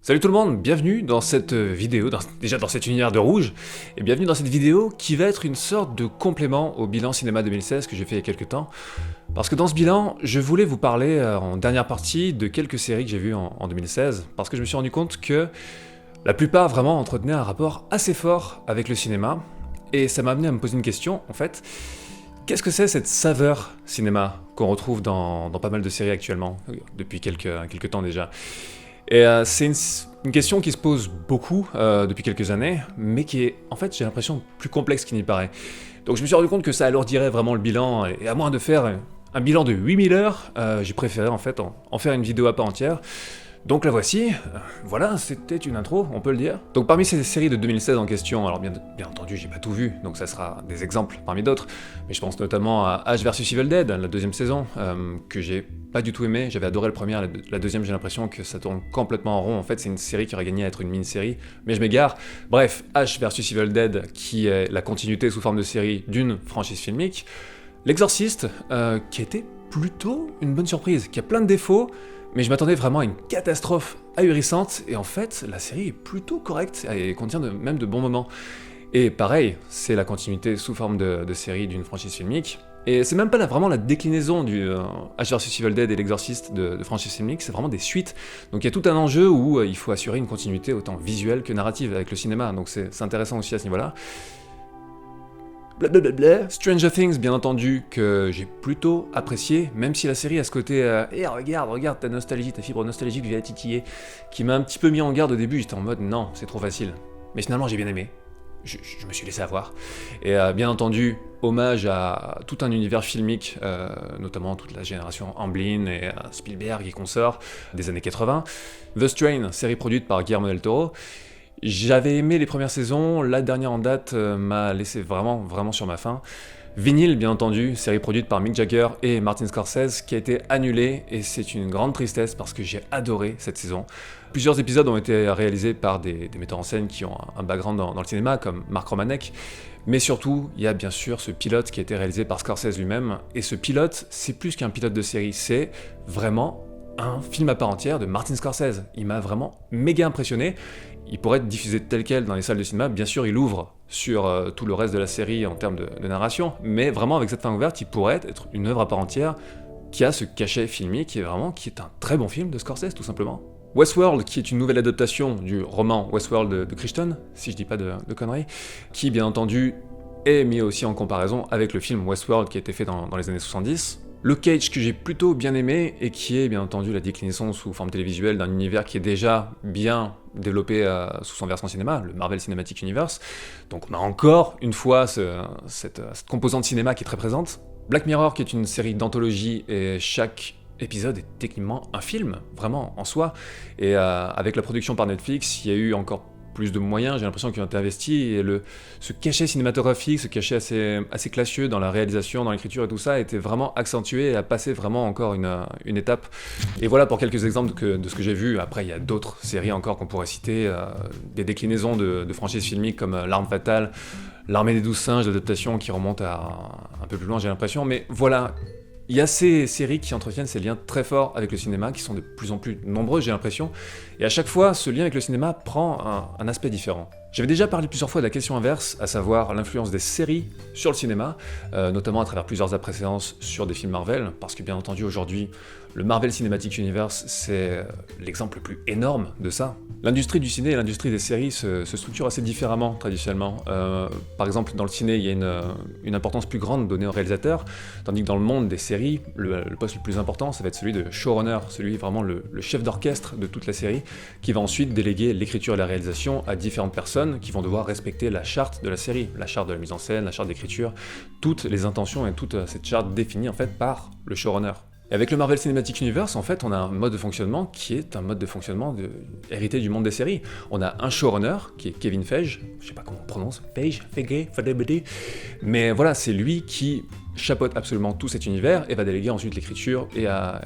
Salut tout le monde, bienvenue dans cette vidéo, déjà dans cet univers de rouge, et bienvenue dans cette vidéo qui va être une sorte de complément au bilan cinéma 2016 que j'ai fait il y a quelques temps. Parce que dans ce bilan, je voulais vous parler en dernière partie de quelques séries que j'ai vues en 2016, parce que je me suis rendu compte que la plupart vraiment entretenaient un rapport assez fort avec le cinéma, et ça m'a amené à me poser une question, en fait. Qu'est-ce que c'est cette saveur cinéma qu'on retrouve dans pas mal de séries actuellement, depuis quelques temps déjà? Et c'est une question qui se pose beaucoup depuis quelques années, mais qui est, en fait, j'ai l'impression, plus complexe qu'il n'y paraît. Donc je me suis rendu compte que ça alourdirait vraiment le bilan, et à moins de faire un bilan de 8000 heures, j'ai préféré en fait en faire une vidéo à part entière. Donc la voici, voilà, c'était une intro, on peut le dire. Donc parmi ces séries de 2016 en question, alors bien entendu j'ai pas tout vu, donc ça sera des exemples parmi d'autres, mais je pense notamment à Ash vs Evil Dead, la deuxième saison, que j'ai pas du tout aimé, j'avais adoré le premier, la deuxième j'ai l'impression que ça tourne complètement en rond, en fait c'est une série qui aurait gagné à être une mini-série, mais je m'égare. Bref, Ash vs Evil Dead, qui est la continuité sous forme de série d'une franchise filmique, L'Exorciste, qui a été plutôt une bonne surprise, qui a plein de défauts, mais je m'attendais vraiment à une catastrophe ahurissante, et en fait, la série est plutôt correcte, et contient même de bons moments. Et pareil, c'est la continuité sous forme de série d'une franchise filmique, et c'est même pas vraiment la déclinaison du Ash vs Evil Dead et l'Exorciste de franchise filmique, c'est vraiment des suites. Donc il y a tout un enjeu où il faut assurer une continuité autant visuelle que narrative avec le cinéma, donc c'est intéressant aussi à ce niveau-là. Blablabla. Stranger Things, bien entendu, que j'ai plutôt apprécié, même si la série a ce côté regarde ta nostalgie, ta fibre nostalgique vient titiller, qui m'a un petit peu mis en garde au début, j'étais en mode non, c'est trop facile. Mais finalement j'ai bien aimé, je me suis laissé avoir. Et bien entendu, hommage à tout un univers filmique, notamment toute la génération Amblin et Spielberg et consorts des années 80. The Strain, série produite par Guillermo del Toro. J'avais aimé les premières saisons, la dernière en date m'a laissé vraiment sur ma faim. Vinyl, bien entendu, série produite par Mick Jagger et Martin Scorsese, qui a été annulée, et c'est une grande tristesse parce que j'ai adoré cette saison. Plusieurs épisodes ont été réalisés par des metteurs en scène qui ont un background dans le cinéma, comme Mark Romanek, mais surtout, il y a bien sûr ce pilote qui a été réalisé par Scorsese lui-même, et ce pilote, c'est plus qu'un pilote de série, c'est vraiment un film à part entière de Martin Scorsese. Il m'a vraiment méga impressionné. Il pourrait être diffusé tel quel dans les salles de cinéma, bien sûr il ouvre sur tout le reste de la série en termes de narration, mais vraiment avec cette fin ouverte, il pourrait être une œuvre à part entière qui a ce cachet filmique qui est un très bon film de Scorsese tout simplement. Westworld, qui est une nouvelle adaptation du roman Westworld de Crichton, si je dis pas de conneries, qui bien entendu est mis aussi en comparaison avec le film Westworld qui a été fait dans les années 70. Luke Cage, que j'ai plutôt bien aimé, et qui est bien entendu la déclinaison sous forme télévisuelle d'un univers qui est déjà bien développé sous son versant cinéma, le Marvel Cinematic Universe. Donc on a encore une fois cette composante cinéma qui est très présente. Black Mirror, qui est une série d'anthologie, et chaque épisode est techniquement un film, vraiment, en soi. Et avec la production par Netflix, il y a eu encore plus de moyens, j'ai l'impression qu'ils ont été investis, et ce cachet cinématographique, ce cachet assez classieux dans la réalisation, dans l'écriture et tout ça, a été vraiment accentué et a passé vraiment encore une étape. Et voilà pour quelques exemples de ce que j'ai vu. Après, il y a d'autres séries encore qu'on pourrait citer, des déclinaisons de franchises filmiques comme L'Arme Fatale, L'Armée des 12 Singes, l'adaptation qui remonte à un peu plus loin, j'ai l'impression, mais voilà. Il y a ces séries qui entretiennent ces liens très forts avec le cinéma, qui sont de plus en plus nombreux, j'ai l'impression, et à chaque fois, ce lien avec le cinéma prend un aspect différent. J'avais déjà parlé plusieurs fois de la question inverse, à savoir l'influence des séries sur le cinéma, notamment à travers plusieurs précédences sur des films Marvel, parce que bien entendu aujourd'hui, le Marvel Cinematic Universe, c'est l'exemple le plus énorme de ça. L'industrie du ciné et l'industrie des séries se structurent assez différemment, traditionnellement. Par exemple, dans le ciné, il y a une importance plus grande donnée aux réalisateurs, tandis que dans le monde des séries, le poste le plus important, ça va être celui de showrunner, celui vraiment le chef d'orchestre de toute la série, qui va ensuite déléguer l'écriture et la réalisation à différentes personnes qui vont devoir respecter la charte de la série, la charte de la mise en scène, la charte d'écriture, toutes les intentions et toute cette charte définie en fait par le showrunner. Et avec le Marvel Cinematic Universe, en fait, on a un mode de fonctionnement qui est un mode de fonctionnement hérité du monde des séries. On a un showrunner, qui est Kevin Feige, je sais pas comment on prononce, Feige, mais voilà, c'est lui qui chapeaute absolument tout cet univers et va déléguer ensuite l'écriture et la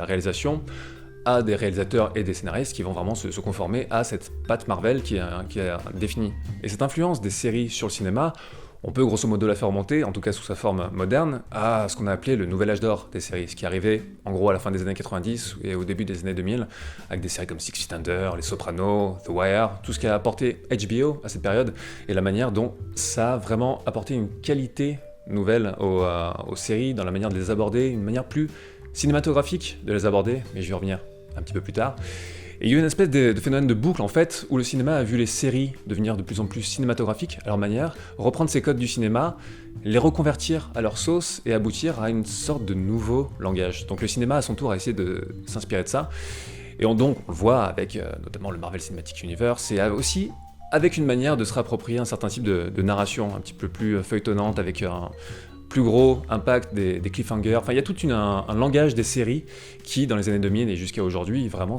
réalisation à des réalisateurs et des scénaristes qui vont vraiment se conformer à cette patte Marvel qui est définie. Et cette influence des séries sur le cinéma, On peut grosso modo la faire remonter, en tout cas sous sa forme moderne, à ce qu'on a appelé le nouvel âge d'or des séries, ce qui arrivait en gros à la fin des années 90 et au début des années 2000, avec des séries comme Six Feet Under, Les Sopranos, The Wire, tout ce qu'a apporté HBO à cette période, et la manière dont ça a vraiment apporté une qualité nouvelle aux séries, dans la manière de les aborder, une manière plus cinématographique de les aborder, mais je vais y revenir un petit peu plus tard. Et il y a eu une espèce de phénomène de boucle en fait, où le cinéma a vu les séries devenir de plus en plus cinématographiques à leur manière, reprendre ces codes du cinéma, les reconvertir à leur sauce et aboutir à une sorte de nouveau langage. Donc le cinéma à son tour a essayé de s'inspirer de ça, et donc on le voit avec notamment le Marvel Cinematic Universe, et aussi avec une manière de se réapproprier un certain type de narration, un petit peu plus feuilletonnante, avec un plus gros impact des cliffhangers. Enfin, il y a tout un langage des séries qui, dans les années 2000 et jusqu'à aujourd'hui, vraiment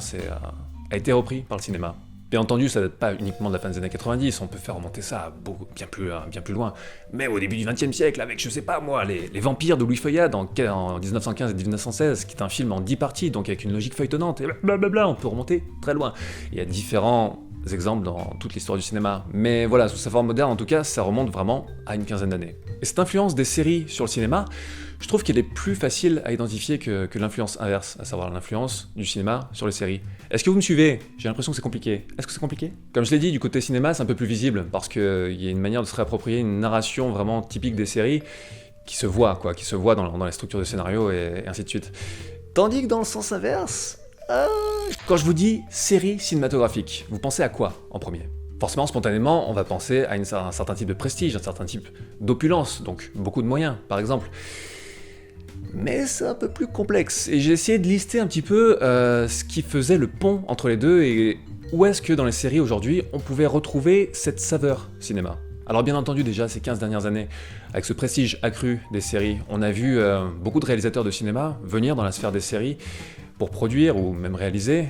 a été repris par le cinéma. Bien entendu, ça date pas uniquement de la fin des années 90, on peut faire remonter ça à bien plus loin. Mais au début du XXe siècle, avec, je sais pas moi, les vampires de Louis Feuillade en 1915 et 1916, qui est un film en 10 parties, donc avec une logique feuilletonnante, et blablabla, on peut remonter très loin. Il y a différents exemples dans toute l'histoire du cinéma, mais voilà, sous sa forme moderne en tout cas, ça remonte vraiment à une quinzaine d'années. Et cette influence des séries sur le cinéma, je trouve qu'elle est plus facile à identifier que l'influence inverse, à savoir l'influence du cinéma sur les séries. Est-ce que vous me suivez? J'ai l'impression que c'est compliqué. Est-ce que c'est compliqué? Comme je l'ai dit, du côté cinéma, c'est un peu plus visible, parce qu'il y a une manière de se réapproprier une narration vraiment typique des séries, qui se voit dans les structures de scénario et ainsi de suite. Tandis que dans le sens inverse, quand je vous dis série cinématographique, vous pensez à quoi en premier? Forcément, spontanément, on va penser à un certain type de prestige, un certain type d'opulence, donc beaucoup de moyens, par exemple. Mais c'est un peu plus complexe, et j'ai essayé de lister un petit peu ce qui faisait le pont entre les deux, et où est-ce que dans les séries aujourd'hui, on pouvait retrouver cette saveur cinéma. Alors bien entendu, déjà ces 15 dernières années, avec ce prestige accru des séries, on a vu beaucoup de réalisateurs de cinéma venir dans la sphère des séries pour produire ou même réaliser,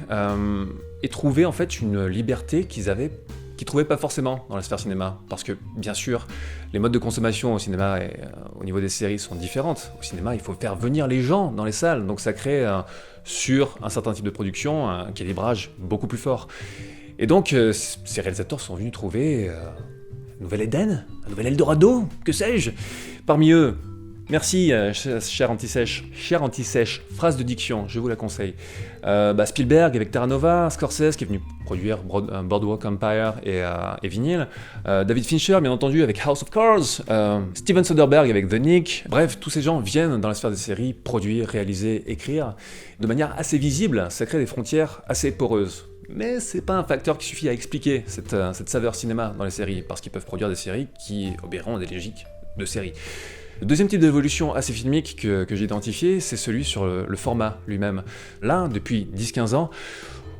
et trouver en fait une liberté qu'ils trouvaient pas forcément dans la sphère cinéma. Parce que, bien sûr, les modes de consommation au cinéma et au niveau des séries sont différentes. Au cinéma, il faut faire venir les gens dans les salles, donc ça crée, sur un certain type de production, un calibrage beaucoup plus fort. Et donc, ces réalisateurs sont venus trouver un nouvel Éden, un nouvel Eldorado, que sais-je. Parmi eux, merci, cher anti-sèche, phrase de diction, je vous la conseille. Spielberg avec Terra Nova, Scorsese qui est venu produire Boardwalk Empire et Vinyl, David Fincher bien entendu avec House of Cards, Steven Soderbergh avec The Knick, bref, tous ces gens viennent dans la sphère des séries produire, réaliser, écrire, de manière assez visible, ça crée des frontières assez poreuses. Mais c'est pas un facteur qui suffit à expliquer cette saveur cinéma dans les séries, parce qu'ils peuvent produire des séries qui obéiront à des logiques de séries. Le deuxième type d'évolution assez filmique que j'ai identifié, c'est celui sur le format lui-même. Là, depuis 10-15 ans,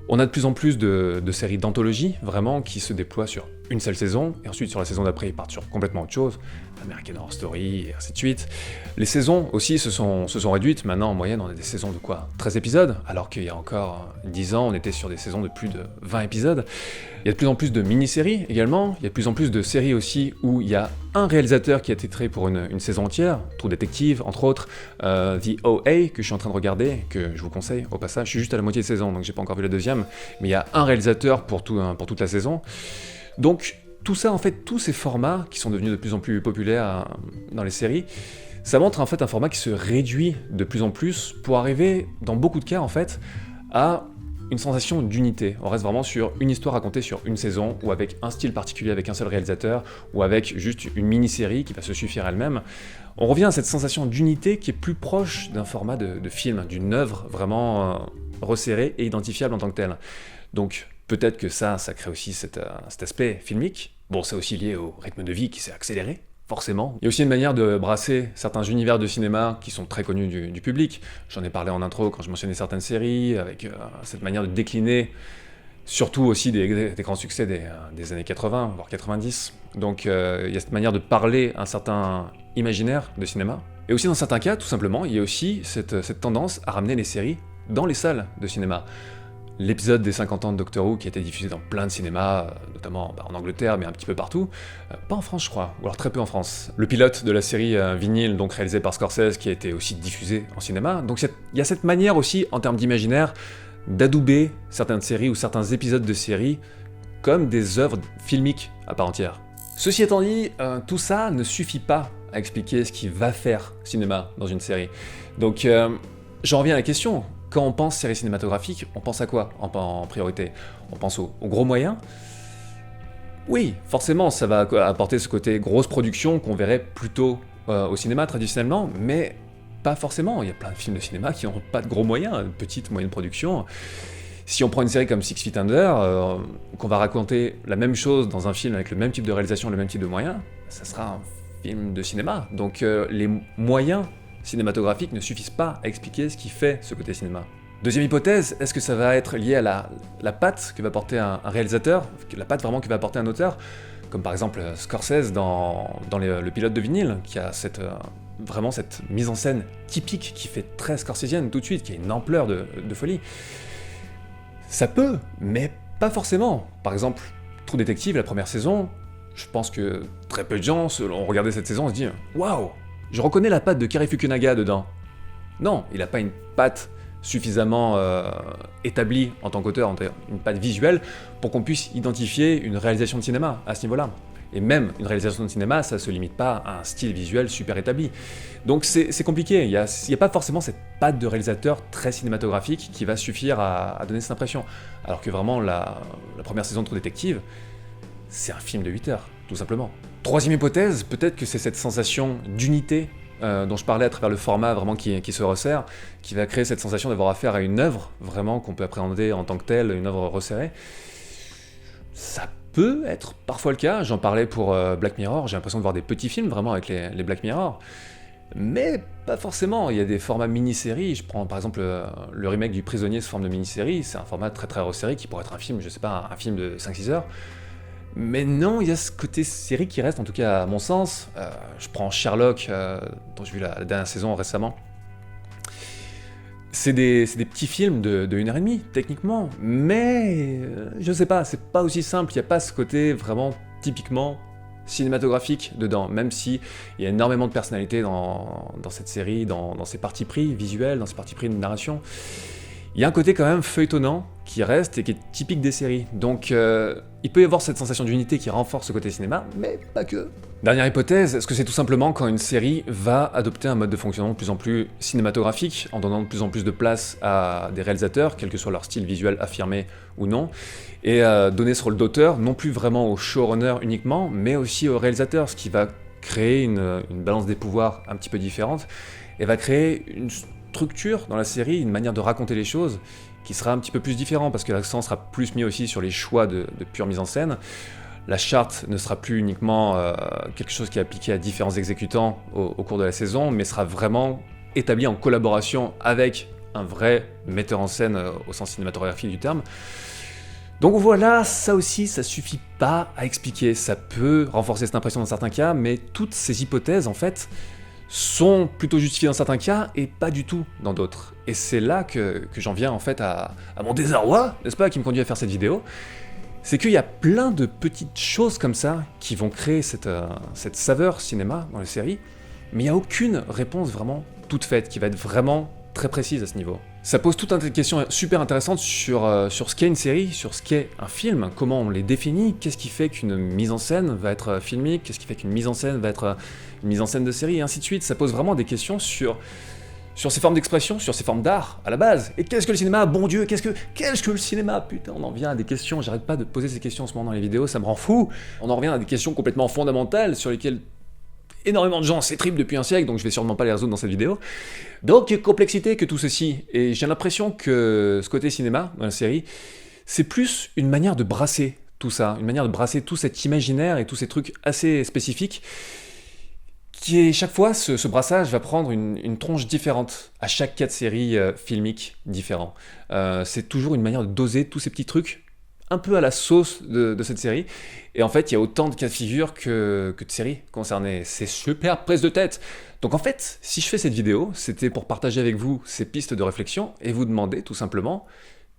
on a de plus en plus de séries d'anthologie, vraiment, qui se déploient sur une seule saison, et ensuite sur la saison d'après, ils partent sur complètement autre chose, American Horror Story, et ainsi de suite. Les saisons aussi se sont réduites, maintenant en moyenne on a des saisons de 13 épisodes, alors qu'il y a encore 10 ans on était sur des saisons de plus de 20 épisodes. Il y a de plus en plus de mini-séries également, il y a de plus en plus de séries aussi où il y a un réalisateur qui a été créé pour une saison entière, True Detective entre autres, The OA que je suis en train de regarder, que je vous conseille au passage, je suis juste à la moitié de saison donc j'ai pas encore vu la deuxième, mais il y a un réalisateur pour toute la saison. Donc tout ça en fait, tous ces formats qui sont devenus de plus en plus populaires dans les séries, ça montre en fait un format qui se réduit de plus en plus pour arriver dans beaucoup de cas en fait à une sensation d'unité. On reste vraiment sur une histoire racontée sur une saison, ou avec un style particulier, avec un seul réalisateur, ou avec juste une mini-série qui va se suffire elle-même. On revient à cette sensation d'unité qui est plus proche d'un format de film, d'une œuvre vraiment resserrée et identifiable en tant que telle. Donc peut-être que ça crée aussi cet aspect filmique. Bon, c'est aussi lié au rythme de vie qui s'est accéléré, forcément. Il y a aussi une manière de brasser certains univers de cinéma qui sont très connus du public. J'en ai parlé en intro quand je mentionnais certaines séries, avec cette manière de décliner, surtout aussi des grands succès des années 80, voire 90. Donc il y a cette manière de parler un certain imaginaire de cinéma. Et aussi dans certains cas, tout simplement, il y a aussi cette tendance à ramener les séries dans les salles de cinéma. L'épisode des 50 ans de Doctor Who qui a été diffusé dans plein de cinémas, notamment en Angleterre, mais un petit peu partout. Pas en France, je crois, ou alors très peu en France. Le pilote de la série Vinyl, donc réalisé par Scorsese, qui a été aussi diffusé en cinéma. Donc il y a cette manière aussi, en termes d'imaginaire, d'adouber certaines séries ou certains épisodes de séries comme des œuvres filmiques à part entière. Ceci étant dit, tout ça ne suffit pas à expliquer ce qui va faire cinéma dans une série. Donc j'en reviens à la question, quand on pense série cinématographique, on pense à quoi en priorité? On pense aux gros moyens? Oui, forcément, ça va apporter ce côté grosse production qu'on verrait plutôt au cinéma traditionnellement, mais pas forcément. Il y a plein de films de cinéma qui n'ont pas de gros moyens, de petite, moyenne production. Si on prend une série comme Six Feet Under, qu'on va raconter la même chose dans un film avec le même type de réalisation, le même type de moyens, ça sera un film de cinéma. Donc les moyens cinématographiques ne suffisent pas à expliquer ce qui fait ce côté cinéma. Deuxième hypothèse, est-ce que ça va être lié à la patte que va porter un réalisateur, la patte vraiment que va porter un auteur, comme par exemple Scorsese dans le pilote de vinyle, qui a vraiment cette mise en scène typique qui fait très scorsesienne tout de suite, qui a une ampleur de folie. Ça peut, mais pas forcément. Par exemple, True Detective, la première saison, je pense que très peu de gens ont regardé cette saison et se disent « Waouh, je reconnais la patte de Cary Fukunaga dedans ». Non, il n'a pas une patte suffisamment établie en tant qu'auteur, une patte visuelle, pour qu'on puisse identifier une réalisation de cinéma à ce niveau-là. Et même une réalisation de cinéma, ça se limite pas à un style visuel super établi. Donc c'est compliqué, il y a pas forcément cette patte de réalisateur très cinématographique qui va suffire à donner cette impression. Alors que vraiment, la première saison de True Detective, c'est un film de 8 heures, tout simplement. Troisième hypothèse, peut-être que c'est cette sensation d'unité dont je parlais à travers le format vraiment qui se resserre, qui va créer cette sensation d'avoir affaire à une œuvre, vraiment qu'on peut appréhender en tant que telle, une œuvre resserrée. Ça peut être parfois le cas, j'en parlais pour Black Mirror, j'ai l'impression de voir des petits films vraiment avec les Black Mirror, mais pas forcément, il y a des formats mini-séries, je prends par exemple le remake du Prisonnier sous forme de mini-série, c'est un format très très resserré qui pourrait être un film, je sais pas, un film de 5-6 heures, mais non, il y a ce côté série qui reste, en tout cas à mon sens. Je prends Sherlock, dont j'ai vu la dernière saison récemment. C'est des petits films de 1h30, techniquement, mais je sais pas, c'est pas aussi simple, il n'y a pas ce côté vraiment typiquement cinématographique dedans, même si il y a énormément de personnalité dans cette série, dans ses partis pris visuels, dans ses partis pris de narration. Il y a un côté quand même feuilletonnant qui reste et qui est typique des séries. Donc il peut y avoir cette sensation d'unité qui renforce ce côté cinéma, mais pas que. Dernière hypothèse, est-ce que c'est tout simplement quand une série va adopter un mode de fonctionnement de plus en plus cinématographique, en donnant de plus en plus de place à des réalisateurs, quel que soit leur style visuel affirmé ou non, et donner ce rôle d'auteur, non plus vraiment au showrunner uniquement, mais aussi au réalisateur, ce qui va créer une balance des pouvoirs un petit peu différente, et va créer une structure dans la série, une manière de raconter les choses qui sera un petit peu plus différent parce que l'accent sera plus mis aussi sur les choix de pure mise en scène. La charte ne sera plus uniquement quelque chose qui est appliqué à différents exécutants au cours de la saison, mais sera vraiment établi en collaboration avec un vrai metteur en scène au sens cinématographique du terme. Donc voilà, ça aussi, ça suffit pas à expliquer. Ça peut renforcer cette impression dans certains cas, mais toutes ces hypothèses, en fait, sont plutôt justifiés dans certains cas et pas du tout dans d'autres. Et c'est là que j'en viens en fait à mon désarroi, n'est-ce pas, qui me conduit à faire cette vidéo. C'est qu'il y a plein de petites choses comme ça qui vont créer cette saveur cinéma dans les séries, mais il n'y a aucune réponse vraiment toute faite, qui va être vraiment très précise à ce niveau. Ça pose tout un tas de questions super intéressantes sur ce qu'est une série, sur ce qu'est un film, comment on les définit, qu'est-ce qui fait qu'une mise en scène va être filmique, qu'est-ce qui fait qu'une mise en scène va être une mise en scène de série, et ainsi de suite. Ça pose vraiment des questions sur ces formes d'expression, sur ces formes d'art, à la base. Et qu'est-ce que le cinéma? Bon Dieu, qu'est-ce que le cinéma? Putain, on en vient à des questions, j'arrête pas de poser ces questions en ce moment dans les vidéos, ça me rend fou. On en revient à des questions complètement fondamentales sur lesquelles énormément de gens s'étripent depuis un siècle, donc je vais sûrement pas les résoudre dans cette vidéo. Donc, complexité que tout ceci. Et j'ai l'impression que ce côté cinéma, dans la série, c'est plus une manière de brasser tout ça, une manière de brasser tout cet imaginaire et tous ces trucs assez spécifiques, qui est, chaque fois, ce brassage va prendre une tronche différente à chaque cas de série filmique différent. C'est toujours une manière de doser tous ces petits trucs un peu à la sauce de cette série, et en fait il y a autant de cas de figure que de séries concernées, c'est super prise de tête. Donc en fait, si je fais cette vidéo, c'était pour partager avec vous ces pistes de réflexion, et vous demander tout simplement,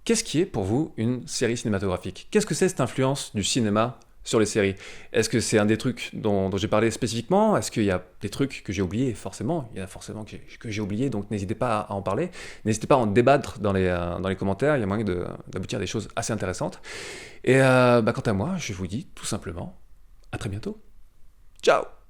qu'est-ce qui est pour vous une série cinématographique? Qu'est-ce que c'est cette influence du cinéma sur les séries? Est-ce que c'est un des trucs dont j'ai parlé spécifiquement? Est-ce qu'il y a des trucs que j'ai oubliés? Forcément, il y en a forcément que j'ai oubliés, donc n'hésitez pas à en parler. N'hésitez pas à en débattre dans les commentaires, il y a moyen d'aboutir à des choses assez intéressantes. Et quant à moi, je vous dis tout simplement à très bientôt. Ciao!